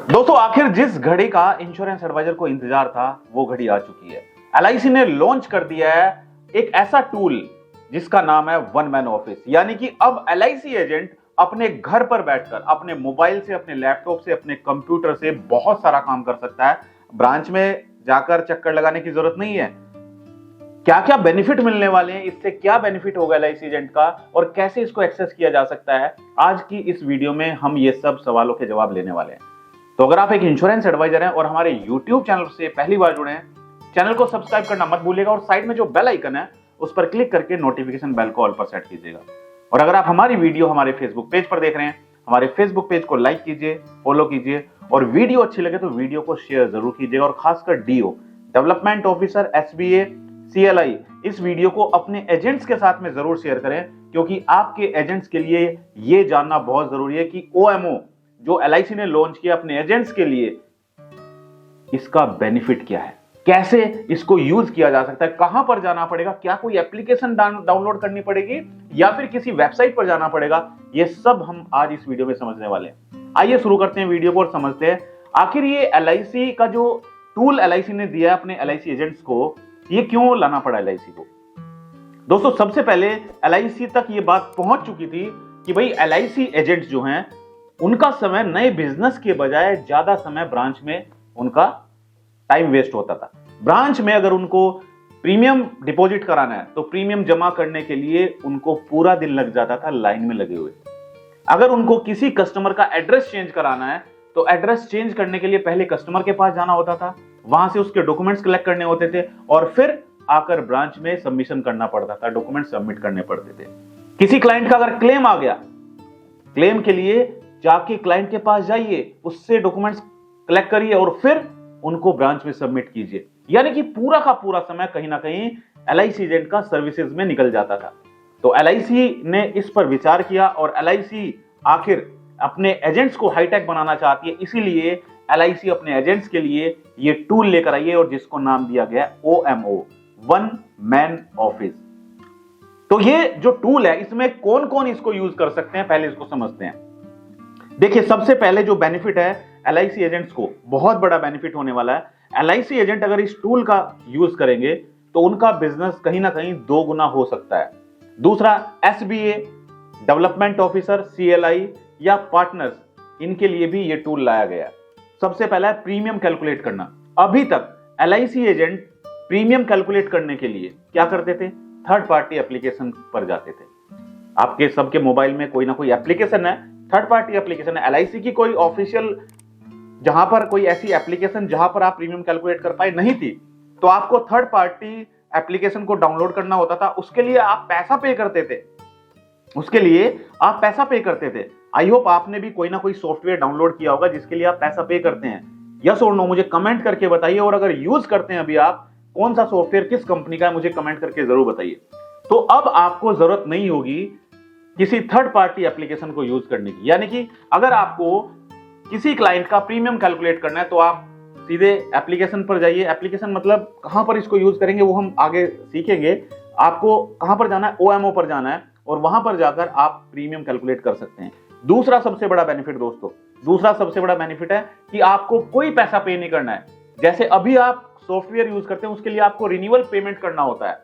दोस्तों आखिर जिस घड़ी का इंश्योरेंस एडवाइजर को इंतजार था वो घड़ी आ चुकी है। एलआईसी ने लॉन्च कर दिया है एक ऐसा टूल जिसका नाम है वन मैन ऑफिस। यानी कि अब एलआईसी एजेंट अपने घर पर बैठकर अपने मोबाइल से, अपने लैपटॉप से, अपने कंप्यूटर से बहुत सारा काम कर सकता है। ब्रांच में जाकर चक्कर लगाने की जरूरत नहीं है। क्या क्या बेनिफिट मिलने वाले हैं, इससे क्या बेनिफिट होगा एलआईसी एजेंट का और कैसे इसको एक्सेस किया जा सकता है, आज की इस वीडियो में हम ये सब सवालों के जवाब लेने वाले हैं। तो अगर आप एक इंश्योरेंस एडवाइजर हैं और हमारे YouTube चैनल से पहली बार जुड़े हैं, चैनल को सब्सक्राइब करना मत भूलिएगा और साइड में जो बेल आइकन है उस पर क्लिक करके नोटिफिकेशन बेल को ऑल पर सेट कीजिएगा। और अगर आप हमारी वीडियो हमारे फेसबुक पेज पर देख रहे हैं, हमारे फेसबुक पेज को लाइक कीजिए, फॉलो कीजिए और वीडियो अच्छी लगे तो वीडियो को शेयर जरूर कीजिएगा। और खासकर DO, development officer, SBA, CLI, इस वीडियो को अपने एजेंट्स के साथ में जरूर शेयर करें, क्योंकि आपके एजेंट्स के लिए ये जानना बहुत जरूरी है कि ओएमओ जो एलआईसी ने लॉन्च किया अपने एजेंट्स के लिए, इसका बेनिफिट क्या है, कैसे इसको यूज किया जा सकता है, कहां पर जाना पड़ेगा, क्या कोई एप्लीकेशन डाउनलोड करनी पड़ेगी या फिर किसी वेबसाइट पर जाना पड़ेगा, ये सब हम आज इस वीडियो में समझने वाले हैं। आइए शुरू करते हैं वीडियो को और समझते हैं आखिर ये एलआईसी का जो टूल एलआईसी ने दिया है अपने एलआईसी एजेंट्स को, ये क्यों लाना पड़ा एलआईसी को। दोस्तों सबसे पहले एलआईसी तक ये बात पहुंच चुकी थी कि भाई एलआईसी एजेंट्स जो हैं उनका समय नए बिजनेस के बजाय ज्यादा समय ब्रांच में उनका टाइम वेस्ट होता था। ब्रांच में अगर उनको प्रीमियम डिपॉजिट कराना है तो प्रीमियम जमा करने के लिए उनको पूरा दिन लग जाता था लाइन में लगे हुए। अगर उनको किसी कस्टमर का एड्रेस चेंज कराना है तो एड्रेस चेंज करने के लिए पहले कस्टमर के पास जाना होता था, वहां से उसके डॉक्यूमेंट्स कलेक्ट करने होते थे और फिर आकर ब्रांच में सबमिशन करना पड़ता था, डॉक्यूमेंट सबमिट करने पड़ते थे। किसी क्लाइंट का अगर क्लेम आ गया, क्लेम के लिए जाके क्लाइंट के पास जाइए, उससे डॉक्यूमेंट्स कलेक्ट करिए और फिर उनको ब्रांच में सबमिट कीजिए। यानी कि पूरा का पूरा समय कहीं ना कहीं एलआईसी एजेंट का सर्विसेज में निकल जाता था। तो एलआईसी ने इस पर विचार किया और एलआईसी आखिर अपने एजेंट्स को हाईटेक बनाना चाहती है, इसीलिए एलआईसी अपने एजेंट्स के लिए ये टूल लेकर आई है और जिसको नाम दिया गया ओएमओ, वन मैन ऑफिस। तो ये जो टूल है इसमें कौन कौन इसको यूज कर सकते हैं, पहले इसको समझते हैं। देखिए सबसे पहले जो बेनिफिट है एलआईसी एजेंट्स को, बहुत बड़ा बेनिफिट होने वाला है। एलआईसी एजेंट अगर इस टूल का यूज करेंगे तो उनका बिजनेस कहीं ना कहीं 2 गुना हो सकता है। दूसरा, एसबीए, डेवलपमेंट ऑफिसर, सीएलआई या पार्टनर्स, इनके लिए भी ये टूल लाया गया। सबसे पहला है प्रीमियम कैलकुलेट करना। अभी तक एलआईसी एजेंट प्रीमियम कैलकुलेट करने के लिए क्या करते थे, थर्ड पार्टी एप्लीकेशन पर जाते थे। आपके सबके मोबाइल में कोई ना कोई एप्लीकेशन है, थर्ड पार्टी एप्लीकेशन है। एलआईसी की कोई ऑफिशियल जहां पर कोई ऐसी एप्लीकेशन जहां पर आप प्रीमियम कैलकुलेट कर पाए नहीं थी, तो आपको थर्ड पार्टी एप्लीकेशन को डाउनलोड करना होता था। उसके लिए आप पैसा पे करते थे। आई होप आपने भी कोई ना कोई सॉफ्टवेयर डाउनलोड किया होगा जिसके लिए आप पैसा पे करते हैं। यस और नो मुझे कमेंट करके बताइए, और अगर यूज करते हैं अभी आप, कौन सा सॉफ्टवेयर किस कंपनी का है मुझे कमेंट करके जरूर बताइए। तो अब आपको जरूरत नहीं होगी किसी थर्ड पार्टी एप्लीकेशन को यूज करने की। यानी कि अगर आपको किसी क्लाइंट का प्रीमियम कैलकुलेट करना है तो आप सीधे एप्लीकेशन पर जाइए। एप्लीकेशन मतलब कहां पर इसको यूज करेंगे वो हम आगे सीखेंगे। आपको कहां पर जाना है, ओएमओ पर जाना है और वहां पर जाकर आप प्रीमियम कैलकुलेट कर सकते हैं। दूसरा सबसे बड़ा बेनिफिट दोस्तों, है कि आपको कोई पैसा पे नहीं करना है। जैसे अभी आप सॉफ्टवेयर यूज करते हैं उसके लिए आपको रिन्यूअल पेमेंट करना होता है।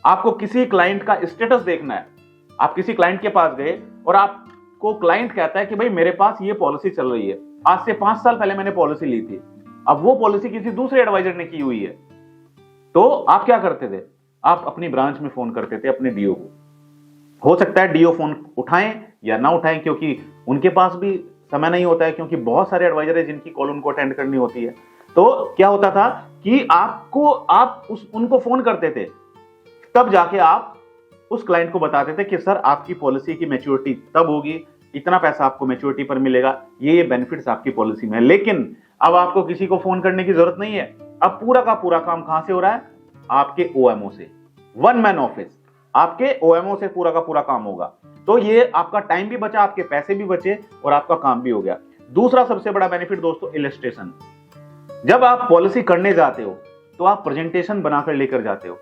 आपको किसी क्लाइंट का स्टेटस देखना है, आप किसी क्लाइंट के पास गए और आपको क्लाइंट कहता है कि भाई मेरे पास ये पॉलिसी चल रही है, आज से 5 साल पहले मैंने पॉलिसी ली थी, अब वो पॉलिसी किसी दूसरे एडवाइजर ने की हुई है। तो आप क्या करते थे, आप अपनी ब्रांच में फोन करते थे अपने डीओ को। हो सकता है डीओ फोन उठाएं या ना उठाएं, क्योंकि उनके पास भी समय नहीं होता है, क्योंकि बहुत सारे एडवाइजर है जिनकी कॉल उनको अटेंड करनी होती है। तो क्या होता था कि आप उनको फोन करते थे, तब जाके आप उस क्लाइंट को बताते थे कि सर आपकी पॉलिसी की मैच्योरिटी तब होगी, इतना पैसा आपको मैच्योरिटी पर मिलेगा, ये बेनिफिट्स आपकी पॉलिसी में है। लेकिन अब आपको किसी को फोन करने की जरूरत नहीं है। अब पूरा का पूरा काम कहां से हो रहा है, आपके ओएमओ से। वन मैन ऑफिस, आपके ओएमओ से पूरा का पूरा काम होगा। तो ये आपका टाइम भी बचा, आपके पैसे भी बचे और आपका काम भी हो गया। दूसरा सबसे बड़ा बेनिफिट दोस्तों, इलस्ट्रेशन। जब आप पॉलिसी करने जाते हो तो आप प्रेजेंटेशन बनाकर लेकर जाते हो।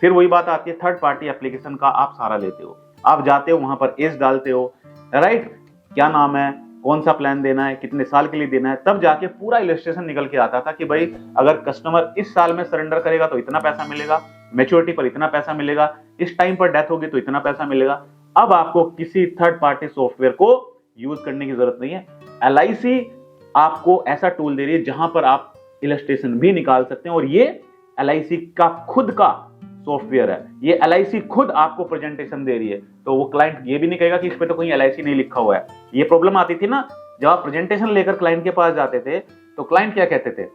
फिर वही बात आती है, थर्ड पार्टी एप्लीकेशन का आप सहारा लेते हो, आप जाते हो वहां पर एज डालते हो, राइट, क्या नाम है, कौन सा प्लान देना है, कितने साल के लिए देना है, तब जाके पूरा इलस्ट्रेशन निकल के आता था कि भाई अगर कस्टमर इस साल में सरेंडर करेगा तो इतना पैसा मिलेगा, मैच्योरिटी पर इतना पैसा मिलेगा, इस टाइम पर डेथ होगी तो इतना पैसा मिलेगा। अब आपको किसी थर्ड पार्टी सॉफ्टवेयर को यूज करने की जरूरत नहीं है। LIC आपको ऐसा टूल दे रही है जहां पर आप इलस्ट्रेशन भी निकाल सकते हैं, और ये LIC का खुद का सॉफ्टवेयर है। ये LIC खुद आपको प्रेजेंटेशन दे रही है, तो वो क्लाइंट ये भी नहीं कहेगा कि इस पे तो कहीं LIC नहीं लिखा हुआ है। ये प्रॉब्लम आती थी ना, जब आप प्रेजेंटेशन लेकर क्लाइंट के पास जाते थे तो क्लाइंट क्या कहते थे,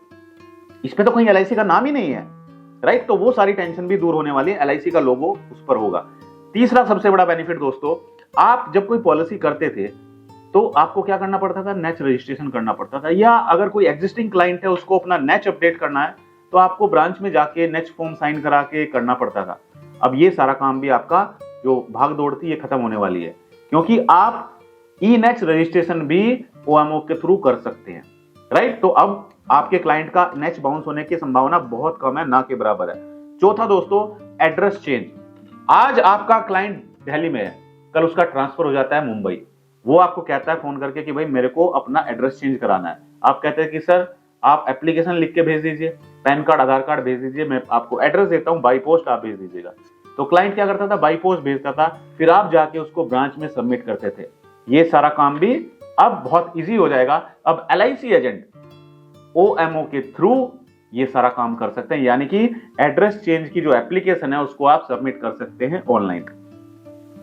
इस पे तो कहीं LIC का नाम ही नहीं है, राइट। तो वो सारी टेंशन भी दूर होने वाली है, LIC का लोगो उस पर होगा। तीसरा सबसे बड़ा बेनिफिट दोस्तों, आप जब कोई पॉलिसी करते थे तो आपको क्या करना पड़ता था, नेच रजिस्ट्रेशन करना पड़ता था, या अगर कोई एग्जिस्टिंग क्लाइंट है उसको अपना नेच अपडेट करना है तो आपको ब्रांच में जाके नेच फॉर्म साइन करा के करना पड़ता था। अब ये सारा काम भी आपका जो भाग दौड़ थी ये खत्म होने वाली है, क्योंकि आप ई-नेच रजिस्ट्रेशन भी OMO के थ्रू कर सकते हैं, राइट। तो अब आपके क्लाइंट का नेच बाउंस होने की संभावना बहुत कम है, ना के बराबर है। चौथा दोस्तों, एड्रेस चेंज। आज आपका क्लाइंट दिल्ली में है, कल उसका ट्रांसफर हो जाता है मुंबई, वो आपको कहता है फोन करके कि भाई मेरे को अपना एड्रेस चेंज कराना है। आप कहते हैं कि सर आप एप्लीकेशन लिख के भेज दीजिए, पैन कार्ड आधार कार्ड भेज दीजिए, मैं आपको एड्रेस देता हूं, बाई पोस्ट आप भेज दीजिएगा। तो क्लाइंट क्या करता था, बाई पोस्ट भेजता था, फिर आप जाके उसको ब्रांच में सबमिट करते थे। ये सारा काम भी अब बहुत इजी हो जाएगा। अब LIC एजेंट OMO के थ्रू ये सारा काम कर सकते हैं, यानी कि एड्रेस चेंज की जो एप्लीकेशन है उसको आप सबमिट कर सकते हैं ऑनलाइन।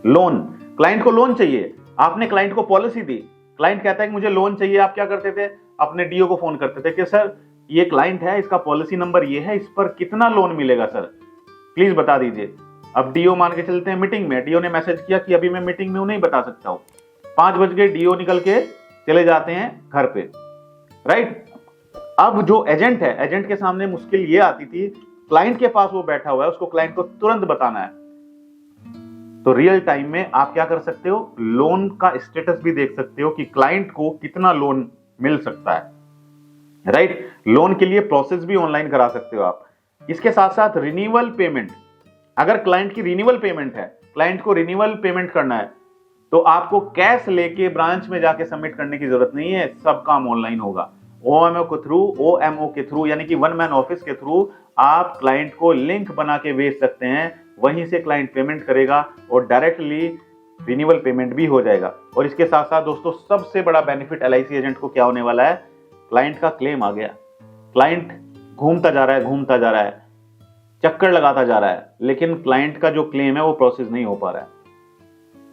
लोन, क्लाइंट को लोन चाहिए, आपने क्लाइंट को पॉलिसी दी, क्लाइंट कहता है कि मुझे लोन चाहिए, आप क्या करते थे, अपने DO को फोन करते थे कि सर ये क्लाइंट है, इसका पॉलिसी नंबर ये है, इस पर कितना लोन मिलेगा सर, प्लीज बता दीजिए। अब DO मान के चलते हैं मीटिंग में, DO ने मैसेज किया कि अभी मैं मीटिंग में हूं, नहीं बता सकता हूं। 5 बज गए, DO निकल के चले जाते हैं घर पे, राइट। अब जो एजेंट है, एजेंट के सामने मुश्किल ये आती थी, क्लाइंट के पास वो बैठा हुआ है, उसको क्लाइंट को तुरंत बताना है। तो रियल टाइम में आप क्या कर सकते हो, लोन का स्टेटस भी देख सकते हो कि क्लाइंट को कितना लोन मिल सकता है, राइट। लोन के लिए प्रोसेस भी ऑनलाइन करा सकते हो आप। इसके साथ साथ रिन्यूअल पेमेंट, अगर क्लाइंट की रिन्यूअल पेमेंट है, क्लाइंट को रिन्यूअल पेमेंट करना है, तो आपको कैश लेके ब्रांच में जाके सबमिट करने की जरूरत नहीं है, सब काम ऑनलाइन होगा। OMO के थ्रू यानी कि वन मैन ऑफिस के थ्रू आप क्लाइंट को लिंक बना के भेज सकते हैं, वहीं से क्लाइंट पेमेंट करेगा और डायरेक्टली रिन्यूअल पेमेंट भी हो जाएगा। और इसके साथ साथ दोस्तों सबसे बड़ा बेनिफिट LIC एजेंट को क्या होने वाला है, क्लाइंट का क्लेम आ गया। क्लाइंट घूमता जा रहा है, चक्कर लगाता जा रहा है, लेकिन क्लाइंट का जो क्लेम है वो प्रोसेस नहीं हो पा रहा है।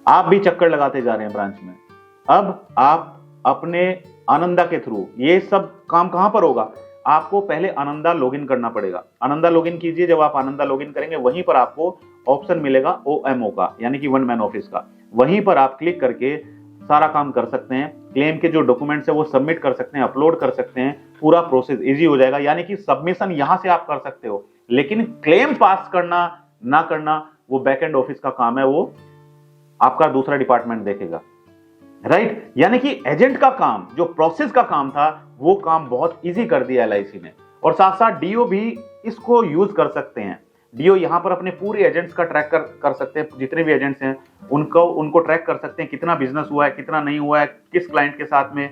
आप भी चक्कर लगाते जा रहे हैं ब्रांच में। अब आप अपने आनंदा के थ्रू ये सब काम कहां पर होगा, आपको पहले आनंदा लॉगिन करना पड़ेगा। आनंदा लॉगिन कीजिए, जब आप आनंदा लॉगिन करेंगे वहीं पर आपको ऑप्शन मिलेगा OMO का, यानी कि वन मैन ऑफिस का। वहीं पर आप क्लिक करके सारा काम कर सकते हैं, क्लेम के जो डॉक्यूमेंट्स है वो सबमिट कर सकते हैं, अपलोड कर सकते हैं, पूरा प्रोसेस इजी हो जाएगा। यानी कि सबमिशन यहां से आप कर सकते हो, लेकिन क्लेम पास करना ना करना वो बैकएंड ऑफिस का काम है, वो आपका दूसरा डिपार्टमेंट देखेगा, राइट। यानी कि एजेंट का काम, जो प्रोसेस का काम था, वो काम बहुत इजी कर दिया LIC ने। और साथ साथ DO भी इसको यूज कर सकते हैं। DO यहां पर अपने पूरे एजेंट्स का ट्रैक कर सकते हैं, जितने भी एजेंट्स हैं उनको ट्रैक कर सकते हैं, कितना बिजनेस हुआ है, कितना नहीं हुआ है, किस क्लाइंट के साथ में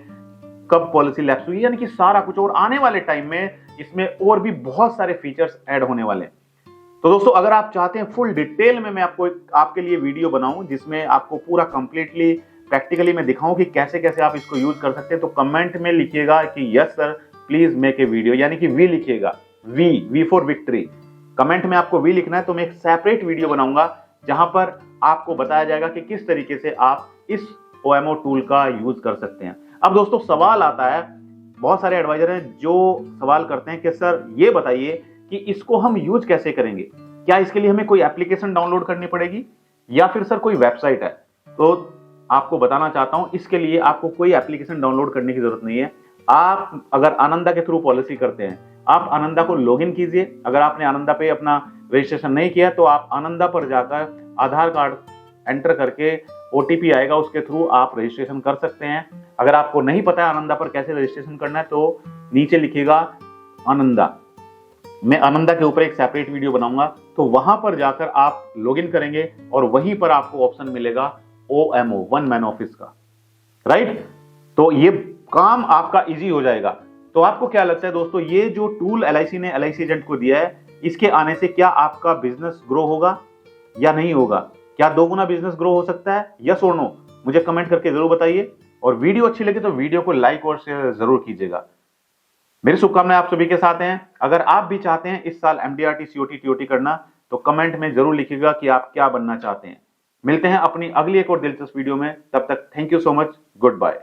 कब पॉलिसी लैप्स हुई, यानी कि सारा कुछ। और आने वाले टाइम में इसमें और भी बहुत सारे फीचर्स ऐड होने वाले हैं। तो दोस्तों अगर आप चाहते हैं फुल डिटेल में मैं आपके लिए वीडियो बनाऊं जिसमें आपको पूरा कंप्लीटली प्रैक्टिकली मैं दिखाऊं कि कैसे कैसे आप इसको यूज कर सकते हैं, तो कमेंट में लिखिएगा कि yes sir please make a video, यानी कि वी लिखिएगा, वी फॉर विक्ट्री। कमेंट में आपको वी लिखना है, तो मैं एक सेपरेट वीडियो बनाऊंगा जहां पर आपको बताया जाएगा कि किस तरीके से आप इस OMO टूल का यूज कर सकते हैं। अब दोस्तों सवाल आता है, बहुत सारे एडवाइजर हैं जो सवाल करते हैं कि सर ये बताइए कि इसको हम यूज कैसे करेंगे, क्या इसके लिए हमें कोई एप्लीकेशन डाउनलोड करनी पड़ेगी या फिर सर कोई वेबसाइट है। तो आपको बताना चाहता हूं, इसके लिए आपको कोई एप्लीकेशन डाउनलोड करने की जरूरत नहीं है। आप अगर आनंदा के थ्रू पॉलिसी करते हैं, आप आनंदा को लॉगिन कीजिए। अगर आपने आनंदा पे अपना रजिस्ट्रेशन नहीं किया तो आप आनंदा पर जाकर आधार कार्ड एंटर करके OTP आएगा, उसके थ्रू आप रजिस्ट्रेशन कर सकते हैं। अगर आपको नहीं पता है आनंदा पर कैसे रजिस्ट्रेशन करना है तो नीचे लिखिएगा आनंदा, मैं आनंदा के ऊपर एक सेपरेट वीडियो बनाऊंगा, तो वहां पर जाकर आप लॉगिन करेंगे और वहीं पर आपको ऑप्शन मिलेगा OMO वन मैन ऑफिस का, राइट। तो ये काम आपका इजी हो जाएगा। तो आपको क्या लगता है दोस्तों, ये जो टूल एलआईसी ने एलआईसी एजेंट को दिया है, इसके आने से क्या आपका बिजनेस ग्रो होगा या नहीं होगा? क्या 2 गुना बिजनेस ग्रो हो सकता है? यस और नो मुझे कमेंट करके जरूर बताइए। और वीडियो अच्छी लगे तो वीडियो को लाइक और शेयर जरूर कीजिएगा। मेरी शुभकामनाएं आप सभी के साथ हैं। अगर आप भी चाहते हैं इस साल एमडीआरटी सीओटी टीओटी करना, तो कमेंट में जरूर लिखिएगा कि आप क्या बनना चाहते हैं। मिलते हैं अपनी अगली एक और दिलचस्प वीडियो में, तब तक thank you so much, good bye.